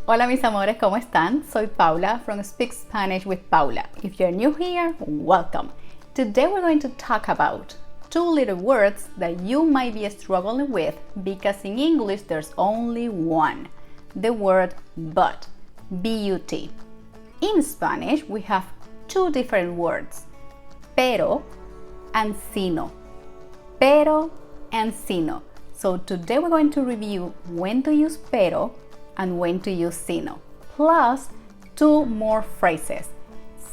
Hola mis amores, ¿cómo están? Soy Paula from Speak Spanish with Paula. If you're new here, welcome. Today we're going to talk about two little words that you might be struggling with because in English there's only one, the word but, B-U-T. In Spanish we have two different words, pero and sino. Pero and sino. So today we're going to review when to use pero and when to use sino, plus two more phrases,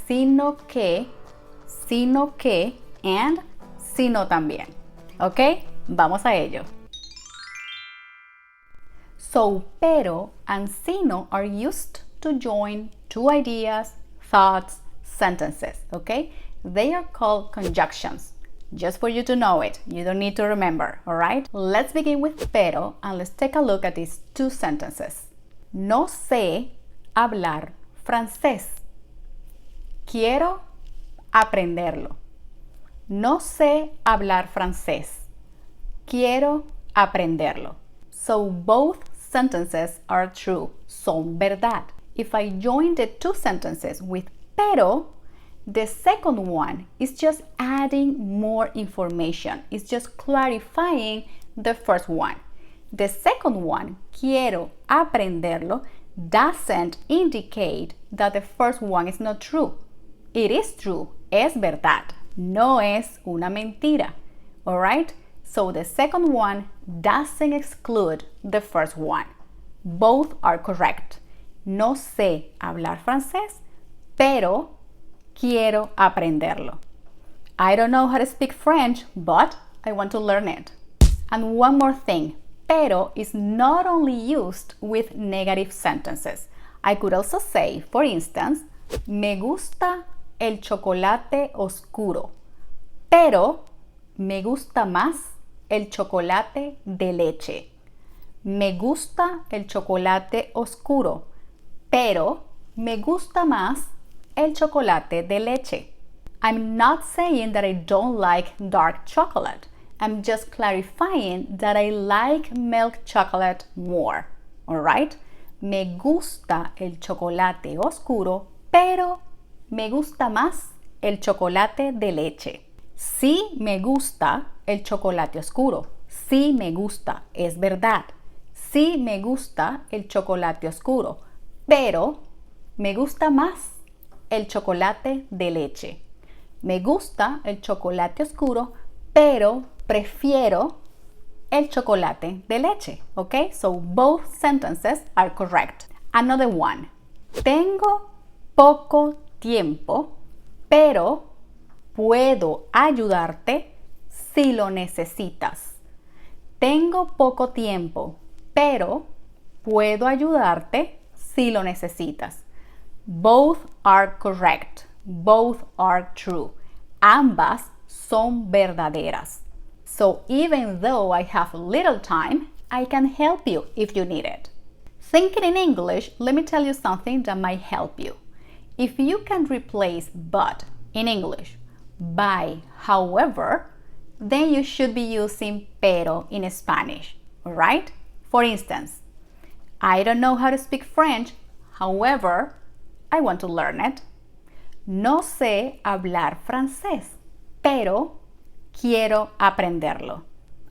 sino que, and sino también. ¿Ok? Vamos a ello. So, pero and sino are used to join two ideas, thoughts, sentences. ¿Ok? They are called conjunctions. Just for you to know it, you don't need to remember, alright? Let's begin with pero and let's take a look at these two sentences. No sé hablar francés. Quiero aprenderlo. No sé hablar francés. Quiero aprenderlo. So both sentences are true, son verdad. If I join the two sentences with pero, the second one is just adding more information. It's just clarifying the first one. The second one, quiero aprenderlo, doesn't indicate that the first one is not true. It is true, es verdad, no es una mentira. Alright? So the second one doesn't exclude the first one. Both are correct. No sé hablar francés, pero quiero aprenderlo. I don't know how to speak French, but I want to learn it. And one more thing, pero is not only used with negative sentences. I could also say, for instance, me gusta el chocolate oscuro, pero me gusta más el chocolate de leche. Me gusta el chocolate oscuro, pero me gusta más el chocolate de leche. I'm not saying that I don't like dark chocolate. I'm just clarifying that I like milk chocolate more. Alright? Me gusta el chocolate oscuro, pero me gusta más el chocolate de leche. Sí me gusta el chocolate oscuro. Sí me gusta, es verdad. Sí me gusta el chocolate oscuro, pero me gusta más el chocolate de leche. Me gusta el chocolate oscuro, pero prefiero el chocolate de leche. Okay? So both sentences are correct. Another one. Tengo poco tiempo, pero puedo ayudarte si lo necesitas. Tengo poco tiempo, pero puedo ayudarte si lo necesitas. Both are correct. Both are true. Ambas son verdaderas. So even though I have little time, I can help you if you need it. Thinking in English, let me tell you something that might help you. If you can replace but in English by however, then you should be using pero in Spanish, alright? For instance, I don't know how to speak French, however, I want to learn it. No sé hablar francés, pero quiero aprenderlo.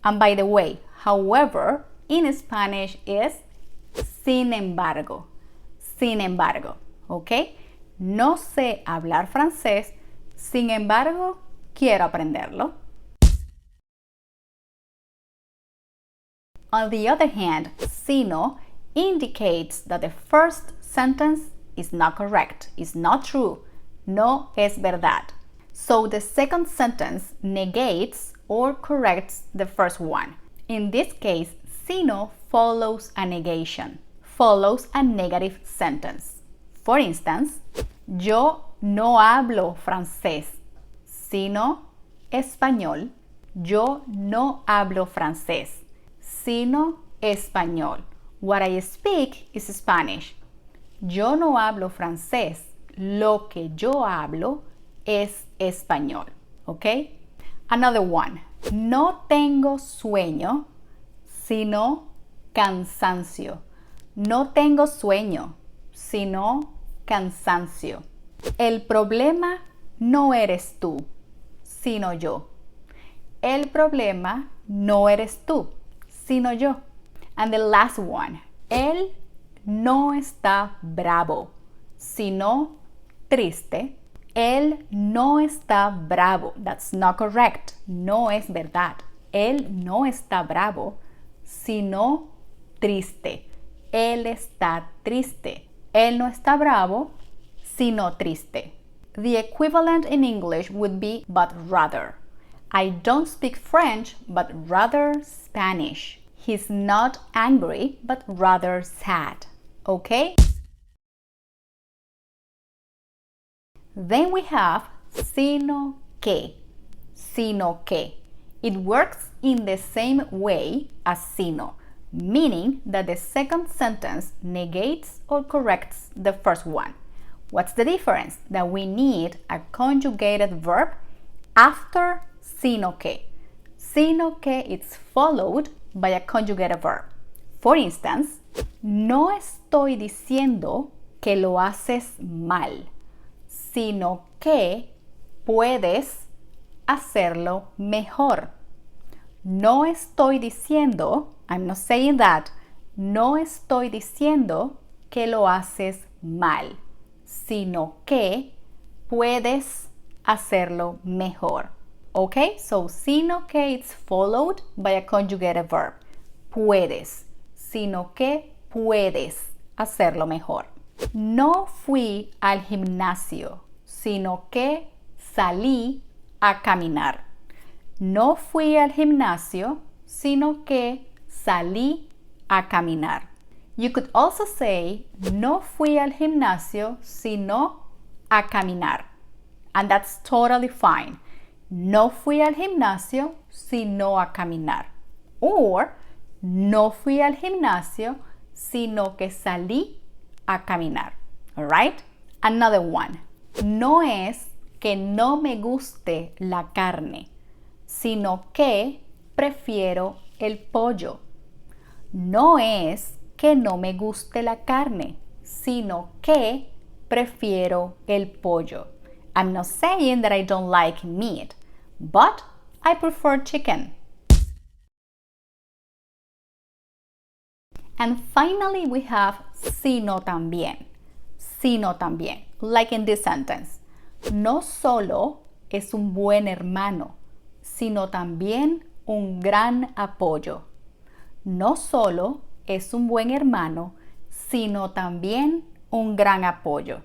And by the way, however, in Spanish is sin embargo. Sin embargo, ¿ok? No sé hablar francés, sin embargo, quiero aprenderlo. On the other hand, sino indicates that the first sentence is not correct, is not true, no es verdad. So the second sentence negates or corrects the first one. In this case, sino follows a negation, follows a negative sentence. For instance, yo no hablo francés, sino español. Yo no hablo francés, sino español. What I speak is Spanish. Yo no hablo francés. Lo que yo hablo es español. ¿Ok? Another one. No tengo sueño, sino cansancio. No tengo sueño, sino cansancio. El problema no eres tú, sino yo. El problema no eres tú, sino yo. And the last one. Él no está bravo, sino triste. Él no está bravo. That's not correct. No es verdad. Él no está bravo, sino triste. Él está triste. Él no está bravo, sino triste. The equivalent in English would be but rather. I don't speak French, but rather Spanish. He's not angry, but rather sad. Okay? Then we have sino que. Sino que. It works in the same way as sino, meaning that the second sentence negates or corrects the first one. What's the difference? That we need a conjugated verb after sino que. Sino que is followed by a conjugated verb. For instance, no estoy diciendo que lo haces mal, sino que puedes hacerlo mejor. No estoy diciendo, I'm not saying that, no estoy diciendo que lo haces mal, sino que puedes hacerlo mejor. Okay, so sino que it's followed by a conjugated verb. Puedes, sino que puedes hacerlo mejor. No fui al gimnasio, sino que salí a caminar. No fui al gimnasio, sino que salí a caminar. You could also say, no fui al gimnasio, sino a caminar. And that's totally fine. No fui al gimnasio, sino a caminar. Or, no fui al gimnasio, sino que salí a caminar. All right? Another one. No es que no me guste la carne, sino que prefiero el pollo. No es que no me guste la carne, sino que prefiero el pollo. I'm not saying that I don't like meat, but I prefer chicken. And finally, we have sino también. Sino también, like in this sentence. No solo es un buen hermano, sino también un gran apoyo. No solo es un buen hermano, sino también un gran apoyo.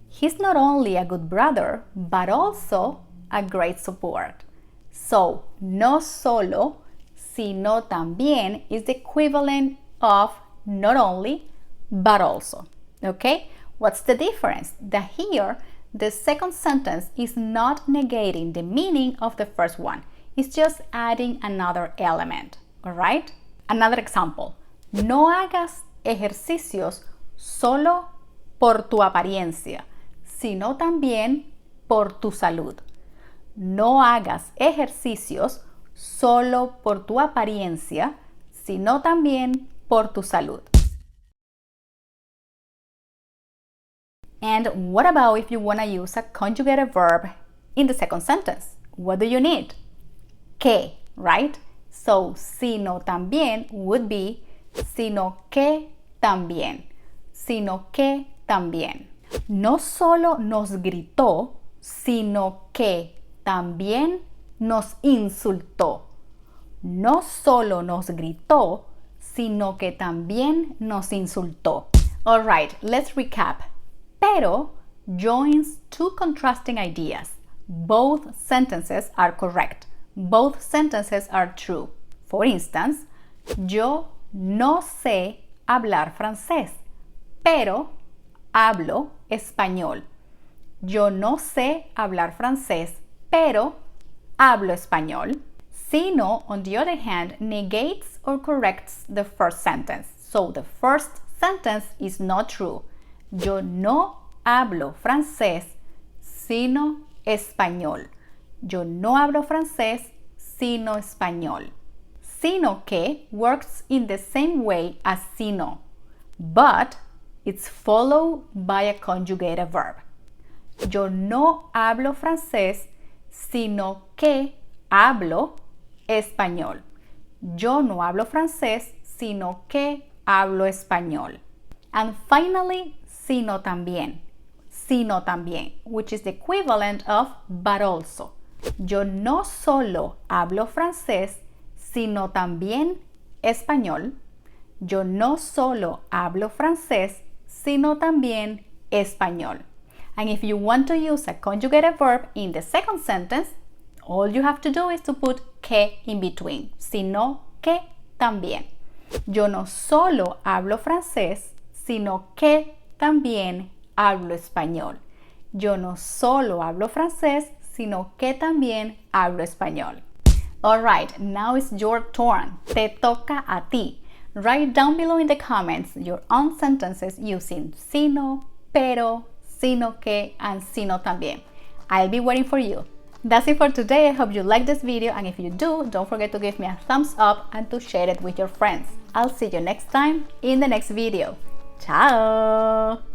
He's not only a good brother, but also a great support. So, no solo, sino también is the equivalent of not only, but also. Okay? What's the difference? That here, the second sentence is not negating the meaning of the first one. It's just adding another element. Alright? Another example. No hagas ejercicios solo por tu apariencia, sino también por tu salud. No hagas ejercicios solo por tu apariencia, sino también por tu salud. And what about if you want to use a conjugated verb in the second sentence? What do you need? Que, right? So, sino también would be sino que también. Sino que también. No solo nos gritó, sino que también nos insultó. No solo nos gritó, sino que también nos insultó. All right, let's recap. Pero joins two contrasting ideas. Both sentences are correct. Both sentences are true. For instance, yo no sé hablar francés, pero hablo español. Yo no sé hablar francés, pero hablo español. Sino, on the other hand, negates or corrects the first sentence. So the first sentence is not true. Yo no hablo francés, sino español. Yo no hablo francés, sino español. Sino que works in the same way as sino, but it's followed by a conjugated verb. Yo no hablo francés, sino que hablo español. Yo no hablo francés, sino que hablo español. And finally, sino también. Sino también, which is the equivalent of but also. Yo no solo hablo francés, sino también español. Yo no solo hablo francés, sino también español. And if you want to use a conjugated verb in the second sentence, all you have to do is to put que in between, sino que también. Yo no solo hablo francés, sino que también hablo español. Yo no solo hablo francés, sino que también hablo español. Alright, now it's your turn. Te toca a ti. Write down below in the comments your own sentences using sino, pero, sino que, and sino también. I'll be waiting for you. That's it for today. I hope you liked this video, and if you do, don't forget to give me a thumbs up and to share it with your friends. I'll see you next time in the next video. Ciao!